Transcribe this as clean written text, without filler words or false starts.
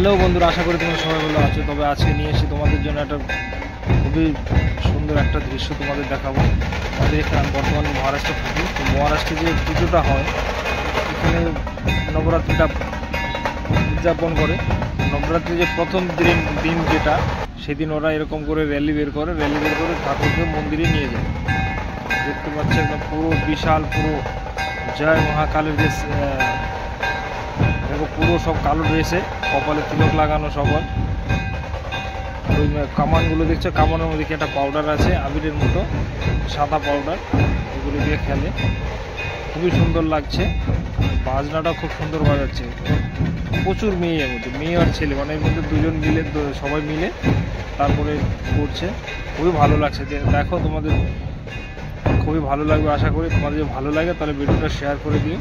Hello বন্ধুরা, আশা করি তোমরা সবাই ভালো আছো। তবে আজকে নিয়ে এসে তোমাদের জন্য একটা খুবই সুন্দর একটা দৃশ্য তোমাদের দেখাবো। আমাদের এখানে বর্তমানে মহারাষ্ট্রে থাকি, তো মহারাষ্ট্রে যে পুজোটা হয় এখানে নবরাত্রিটা উদযাপন করে। নবরাত্রি যে প্রথম দিন যেটা, সেদিন ওরা এরকম করে র্যালি বের করে ঠাকুরকে মন্দিরে নিয়ে যায়। দেখতে পাচ্ছে একদম পুরো বিশাল, পুরো জয় মহাকালের যে দেখো, পুরো সব কালো ড্রেসে, কপালে তিলক লাগানো সবার। ওই কামানগুলো দেখছো, কামানের মধ্যে একটা পাউডার আছে আবিরের মতো, সাদা পাউডার, এগুলো দিয়ে খেলে। খুবই সুন্দর লাগছে, বাজনাটা খুব সুন্দর বাজাচ্ছে। প্রচুর মেয়ে, এর মধ্যে মেয়ে আর ছেলে, মানে এর মধ্যে দুজন মিলে, সবাই মিলে তারপরে করছে। খুবই ভালো লাগছে, দেখো তোমাদের খুবই ভালো লাগবে। আশা করি তোমাদের যদি ভালো লাগে তাহলে ভিডিওটা শেয়ার করে দিও।